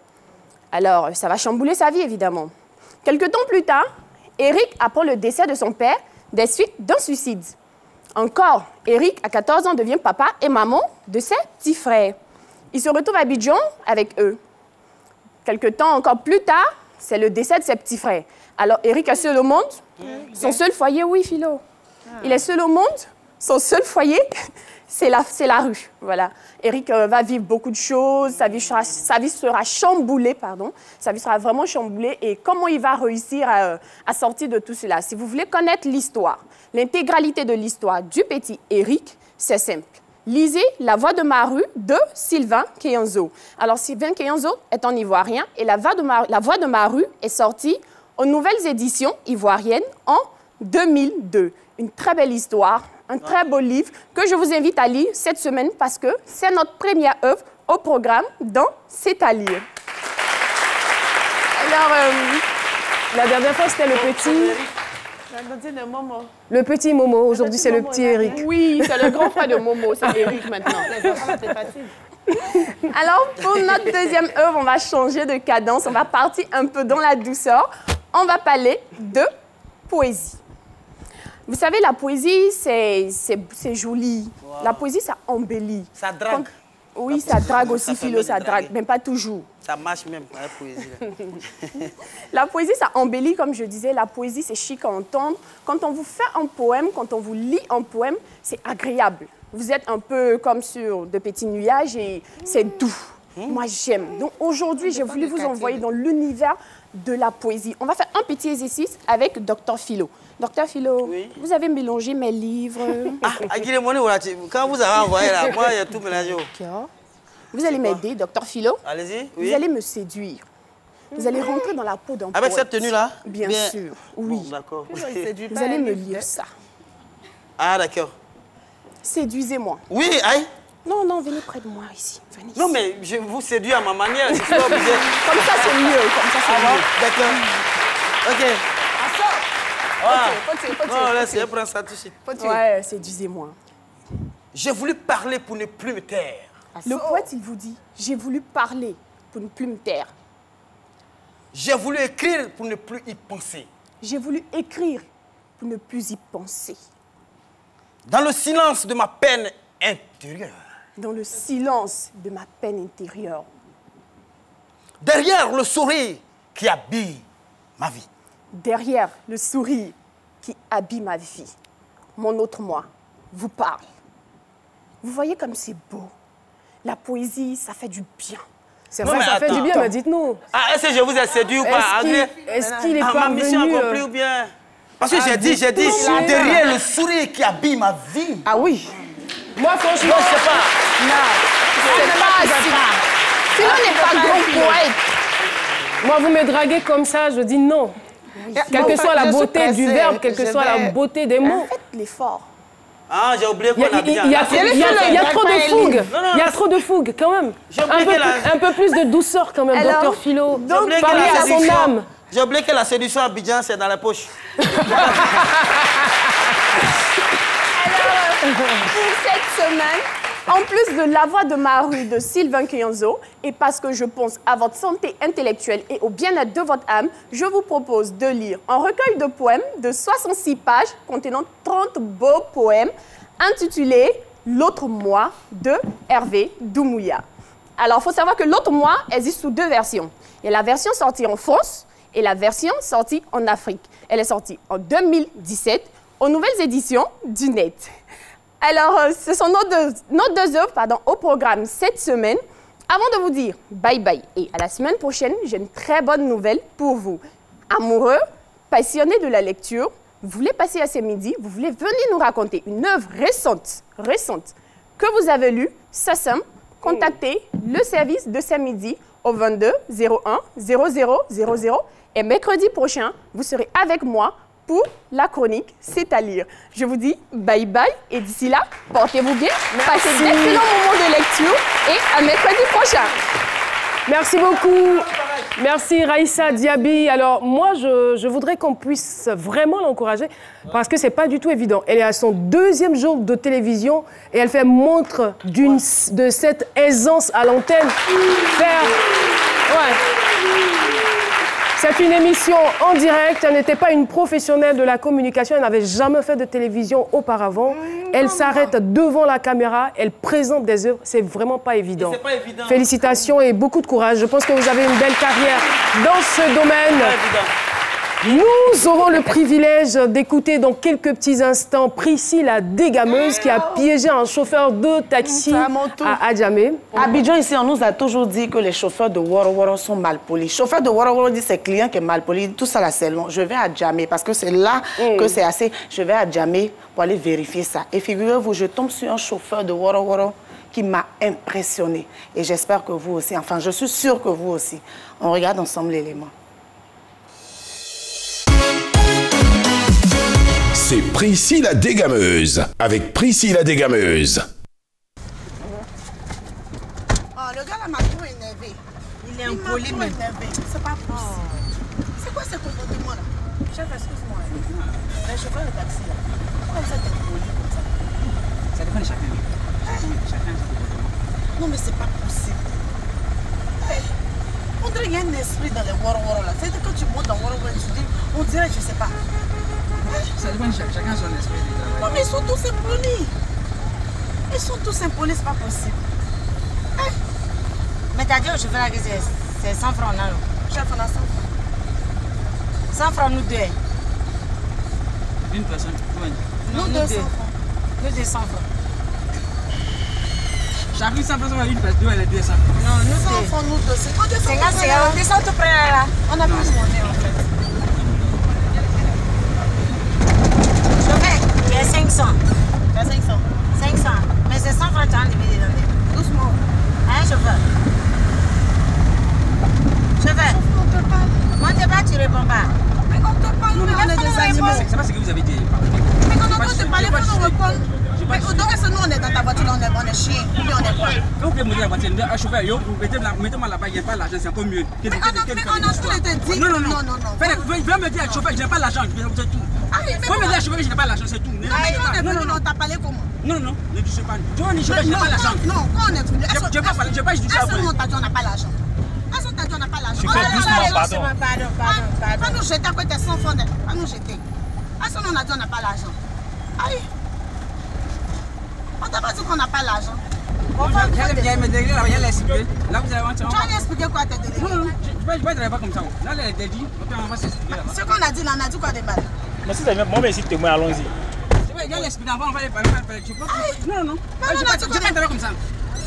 Alors, ça va chambouler sa vie, évidemment. Quelque temps plus tard, Eric apprend le décès de son père des suites d'un suicide. Encore, Eric, à 14 ans, devient papa et maman de ses petits frères. Il se retrouve à Abidjan avec eux. Quelque temps encore plus tard, c'est le décès de ses petits frères. Alors, Eric est seul au monde. Son seul foyer, oui, Philo. Il est seul au monde. Son seul foyer, c'est la rue. Voilà. Eric va vivre beaucoup de choses. Sa vie sera chamboulée, pardon. Sa vie sera vraiment chamboulée. Et comment il va réussir à sortir de tout cela? Si vous voulez connaître l'histoire, l'intégralité de l'histoire du petit Eric, c'est simple. Lisez La Voix de ma rue de Sylvain Keyonzo. Alors, Sylvain Keyonzo est en ivoirien et La Voix de ma rue est sortie aux nouvelles éditions ivoiriennes en 2002. Une très belle histoire, un très beau livre que je vous invite à lire cette semaine parce que c'est notre première œuvre au programme dans C'est à lire. Alors, la dernière fois, c'était le petit... Le petit Momo. Aujourd'hui, c'est le petit Eric. Oui, c'est le grand frère de Momo, c'est Eric maintenant. Alors, pour notre deuxième œuvre, on va changer de cadence, on va partir un peu dans la douceur. On va parler de poésie. Vous savez, la poésie, c'est joli. Wow. La poésie, ça embellit. Ça drague. Oui, ça drague aussi, Philo, ça drague, mais pas toujours. Ça marche même, la poésie. La poésie, ça embellit, comme je disais. La poésie, c'est chic à entendre. Quand on vous fait un poème, quand on vous lit un poème, c'est agréable. Vous êtes un peu comme sur de petits nuages et c'est doux. Moi, j'aime. Donc, aujourd'hui, j'ai voulu vous envoyer dans l'univers de la poésie. On va faire un petit exercice avec Dr Philo. Docteur Philo, oui. Vous avez mélangé mes livres. Quand vous avez envoyé là, moi, il y a tout mélangé. Vous allez m'aider, Docteur Philo. Allez-y. Oui. Vous allez me séduire. Vous allez rentrer dans la peau d'un poète. Avec cette tenue-là? Bien sûr, oui. Bon, d'accord. Vous allez me lire ça. Ah, d'accord. Séduisez-moi. Oui, aïe. Non, non, venez près de moi ici. Venez non, ici. mais je vous séduis à ma manière. Je suis pas obligé. Comme ça, c'est mieux. Comme ça, c'est mieux. D'accord. OK. Non, laissez, prends ça tout de suite. Ouais, séduisez-moi. J'ai voulu parler pour ne plus me taire. Le poète, il vous dit, j'ai voulu parler pour ne plus me taire. J'ai voulu écrire pour ne plus y penser. J'ai voulu écrire pour ne plus y penser. Dans le silence de ma peine intérieure. Dans le silence de ma peine intérieure. Derrière le sourire qui habille ma vie. Derrière le sourire qui habille ma vie, mon autre moi vous parle. Vous voyez comme c'est beau. La poésie, ça fait du bien. C'est vrai, ça fait du bien, mais dites-nous. Ah, est-ce que je vous ai séduit ou pas? Est-ce qu'il est parvenu... Ma mission accomplie ou bien? Parce que j'ai dit, derrière le sourire qui habille ma vie. Ah oui. Moi, franchement... Non, je sais pas. Non, c'est pas si... Sinon, on n'est pas grand poète. Moi, vous me draguez comme ça, je dis non. Quelle que soit la beauté du verbe, quelle que soit la beauté des mots. Faites l'effort. Ah, j'ai oublié qu'on a bien. Il y a trop de fougue. Il y a trop de fougue, quand même. Un peu plus de douceur, quand même, Docteur Philo. Parlez à son âme. J'ai oublié que la séduction à Abidjan, c'est dans la poche. Alors, pour cette semaine, en plus de La Voix de ma rue de Sylvain Keyonzo, et parce que je pense à votre santé intellectuelle et au bien-être de votre âme, je vous propose de lire un recueil de poèmes de 66 pages contenant 30 beaux poèmes intitulé « L'autre moi » de Hervé Doumbouya. Alors, il faut savoir que « L'autre moi » existe sous 2 versions. Il y a la version sortie en France et la version sortie en Afrique. Elle est sortie en 2017 aux nouvelles éditions du net. Alors, ce sont nos deux œuvres au programme cette semaine. Avant de vous dire bye bye et à la semaine prochaine, j'ai une très bonne nouvelle pour vous. Amoureux, passionnés de la lecture, vous voulez passer à ce midi, vous voulez venir nous raconter une œuvre récente que vous avez lue, c'est simple, contactez le service de ce midi au 22 01 00 00 et mercredi prochain, vous serez avec moi pour la chronique C'est à lire. Je vous dis bye bye et d'ici là, portez-vous bien, passez d'excellents moments de lecture et à mercredi prochain. Merci beaucoup. Merci Raïssa Diaby. Alors moi, je voudrais qu'on puisse vraiment l'encourager parce que c'est pas du tout évident. Elle est à son 2e jour de télévision et elle fait montre de cette aisance à l'antenne. C'est une émission en direct. Elle n'était pas une professionnelle de la communication. Elle n'avait jamais fait de télévision auparavant. Elle s'arrête devant la caméra. Elle présente des œuvres. C'est vraiment pas évident. Félicitations et beaucoup de courage. Je pense que vous avez une belle carrière dans ce domaine. Nous aurons le privilège d'écouter dans quelques petits instants Priscille la dégameuse qui a piégé un chauffeur de taxi à Adjamé. À Abidjan, ici, on nous a toujours dit que les chauffeurs de Woro Woro sont mal polis. Chauffeur de Woro Woro dit ses clients qui est mal poli. Tout ça là, c'est long. Je vais à Adjamé parce que c'est là que c'est assez. Je vais à Adjamé pour aller vérifier ça. Et figurez-vous, je tombe sur un chauffeur de Woro Woro qui m'a impressionné. Et j'espère que vous aussi, enfin, je suis sûre que vous aussi. On regarde ensemble l'élément. C'est Priscille la dégameuse, avec Priscille la dégameuse. Oh, le gars là m'a trop énervé. Il est impoli même. C'est pas possible. C'est quoi ce comportement là? Chef, excuse-moi. Le chauffeur de taxi là. Pourquoi vous êtes impoli comme ça? Ça dépend de chacun. Chacun a son comportement. Non mais c'est pas possible. On dirait qu'il y a un esprit dans les Woro Woro là. C'est-à-dire que quand tu montes dans Woro Woro, tu dis, on dirait, je sais pas. Ça dépend de chacun son esprit. Non, mais ils sont tous impolis. Ils sont tous impolis, c'est pas possible. Mais t'as dit au chauffeur que c'est 100 francs là. Chef, on a 100 francs. 100 francs, nous deux. Une personne. Nous deux 100 francs. Nous deux 100 francs. Chacune 100 francs, une personne, elle est 200. Non, nous 100 francs, nous deux. C'est quand on descend tout près là. On a plus monnaie en fait. Il y a 500. Il y a 500. 500. Mais c'est 100 francs, tu as divisé dans les. Doucement. Hein, chauffeur? Chauffeur? On te parle, tu réponds pas. Mais on te parle, mais on est des animaux. C'est pas ce que vous avez dit. Mais quand on doit te parler, faut nous répondre. Mais donc, est-ce que nous, on est dans ta voiture, on est chien, ou bien on est quoi? Quand vous pouvez monter la voiture, un chauffeur, mettez-moi là-bas, il n'y a pas l'argent, c'est encore mieux. Mais on a tout été dit. Non. Viens me dire à chauffeur que je n'ai pas l'argent, c'est tout. Viens me dire à chauffeur que je n'ai pas l'argent, c'est tout. Non, on t'a parlé comment? Non, ne touchez pas. Tu vois, je n'ai pas l'argent. Non, quand on est venu, je ne vais pas du tout après. on t'a dit on n'a pas l'argent? Est-ce qu'on t'a dit on n'a pas l'argent? Pardon. Pas nous jeter après tes 100 francs, pas nous jeter. Est-ce qu'on a dit on n'a pas l'argent? Aïe. On t'a pas dit qu'on n'a pas l'argent. Il y a mes délégués, il y a l'expliquer. Là, vous allez tu vas expliquer quoi à tes délégués? Non, je ne vais pas travailler comme ça. Là, les délégués, on va s'expliquer là-bas. Ce qu'on a dit là, on a dit quoi de mal? Mais si c'est moi, mais si témoin, allons-y. Il y a l'expliquer avant, on va les parler. Non. Je ne vais pas travailler comme ça.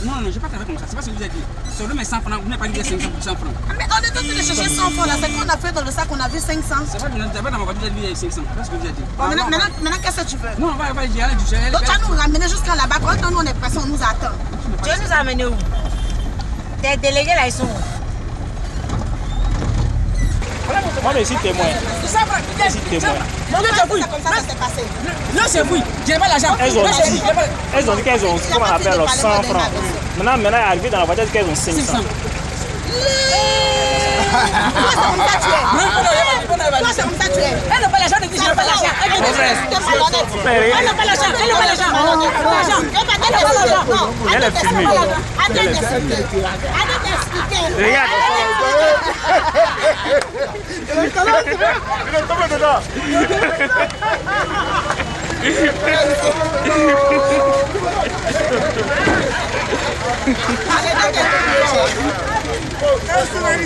Non, je ne vais pas travailler comme ça. C'est pas ce que vous avez dit. Sur le mes 100 francs, vous n'avez pas dit 500 pour 100 francs. Mais on est en train de chercher 100 francs là. C'est qu'on a fait dans le sac, on a vu 500. C'est pas dans ma voiture, vous avez vu 500. C'est pas ce que vous avez dit. Maintenant, qu'est-ce que tu veux? Non, on va dire, allez, du donc tu vas nous ramener jusqu'à là-bas. Quand nous on est pressé, on nous attend. Tu veux nous amener où? Tes délégués là, ils sont où? Moi, je suis témoin. Je suis témoin. Non, c'est vous. Non, c'est vous. Je n'ai pas l'argent. Elles ont dit qu'elles ont, comment on appelle, 100 francs. Maintenant, elle est arrivée dans la voiture qu'elles ont 500. C'est comme ça tu es. Elle n'a pas l'argent, elle n'a pas l'argent. Elle n'a pas l'argent. Elle n'a pas l'argent. Elle est filmée. Arrête d'expliquer. Regarde. Il est tombé dedans.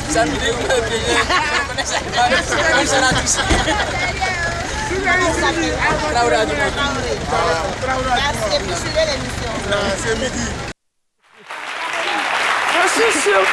Ça me dit, vous m'avez payé. C'est midi. Je suis sûre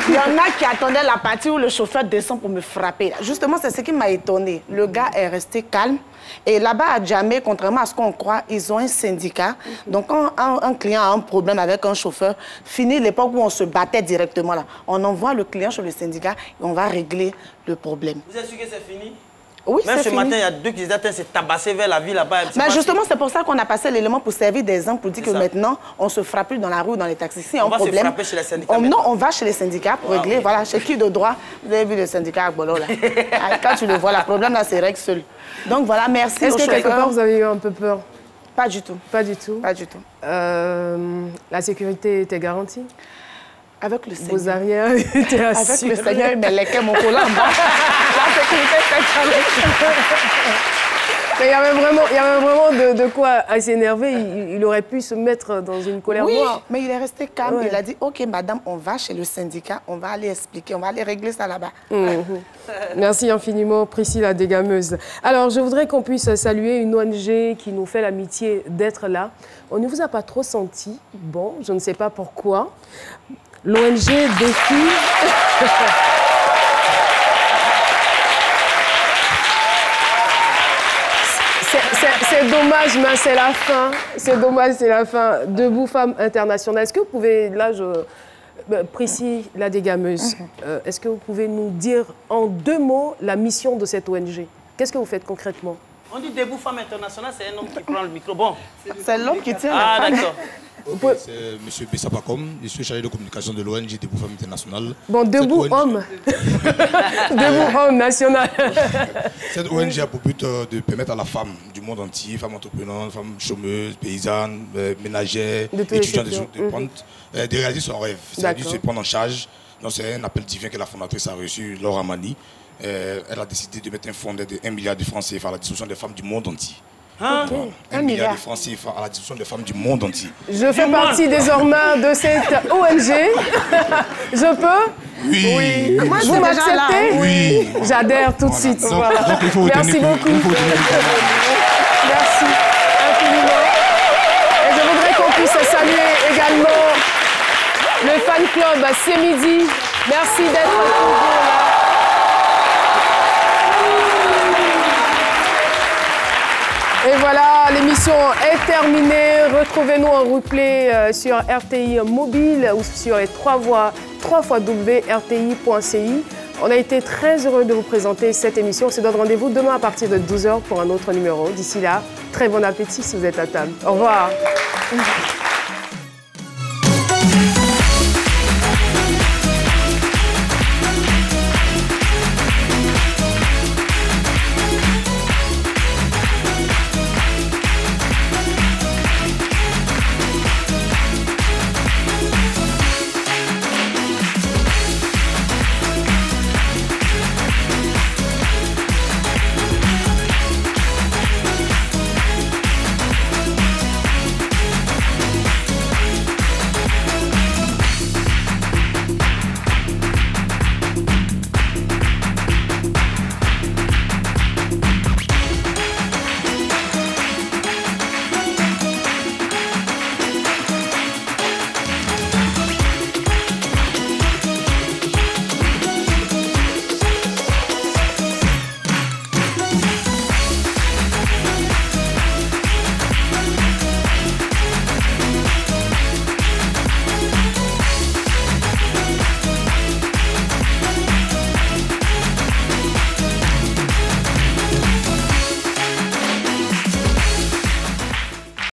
qu'il y en a qui attendaient la partie où le chauffeur descend pour me frapper. Justement, c'est ce qui m'a étonnée. Le gars est resté calme. Et là-bas, à Djamé, contrairement à ce qu'on croit, ils ont un syndicat. Donc, quand un client a un problème avec un chauffeur, fini l'époque où on se battait directement là. On envoie le client chez le syndicat et on va régler le problème. Vous êtes sûr que c'est fini? Oui, même c'est ce fini. matin, il y a 2 qui étaient s'est tabassés vers la ville là-bas. Mais justement, c'est pour ça qu'on a passé l'élément pour servir d'exemple, pour dire que maintenant, on ne se frappe plus dans la rue ou dans les taxis. Si on va problème, se frapper chez les syndicats. Non, on va chez les syndicats pour régler. Voilà, chez qui de droit? Vous avez vu le syndicat à Bolo là. Quand tu le vois, le problème là, c'est règle seul. Donc voilà, merci. Est-ce que quelque part, vous avez eu un peu peur? Pas du tout. Pas du tout? Pas du tout. La sécurité était garantie? Avec le Seigneur. Vos arrières étaient assurés. Avec le Seigneur, il me léquait mon collant en bas. La sécurité était avec. Mais il y avait vraiment de quoi à s'énerver. Il aurait pu se mettre dans une colère noire. Mais il est resté calme. Ouais. Il a dit, OK, madame, on va chez le syndicat, on va aller expliquer, on va aller régler ça là-bas. Merci infiniment, Priscille la dégameuse. Alors, je voudrais qu'on puisse saluer une ONG qui nous fait l'amitié d'être là. On ne vous a pas trop senti. Bon, je ne sais pas pourquoi. L'ONG Défi... C'est dommage, mais c'est la fin. C'est dommage, c'est la fin. Debout Femmes Internationales. Est-ce que vous pouvez, là, Priscille la dégameuse, est-ce que vous pouvez nous dire en 2 mots la mission de cette ONG? Qu'est-ce que vous faites concrètement? On dit Debout Femmes Internationales, c'est un homme qui prend le micro. Bon. C'est l'homme qui tient la femme. D'accord. Okay, c'est M. Bessapakom, je suis chargé de communication de l'ONG Debout Femmes Internationales. Bon, Debout Hommes. Debout Hommes National. Cette ONG a pour but de permettre à la femme du monde entier, femmes entrepreneurs, femmes chômeuses, paysannes, ménagères, étudiantes de réaliser son rêve. C'est-à-dire de se prendre en charge. C'est un appel divin que la fondatrice a reçu, Laura Mani. Elle a décidé de mettre un fonds d'aide de 1 milliard de francs CFA à la distribution des femmes du monde entier. Hein? Okay. 1 milliard de francs CFA à la distribution des femmes du monde entier. Je fais partie désormais de cette ONG. Je peux? Oui. Vous m'acceptez? Oui. J'adhère tout de suite. Donc, voilà. donc il faut Merci beaucoup. Merci infiniment. Et je voudrais qu'on puisse saluer également le fan club C'est Midi. Merci d'être toujours là. Et voilà, l'émission est terminée. Retrouvez-nous en replay sur RTI Mobile ou sur les 3 www.rti.ci. On a été très heureux de vous présenter cette émission. On se donne rendez-vous demain à partir de 12h pour un autre numéro. D'ici là, très bon appétit si vous êtes à table. Au revoir.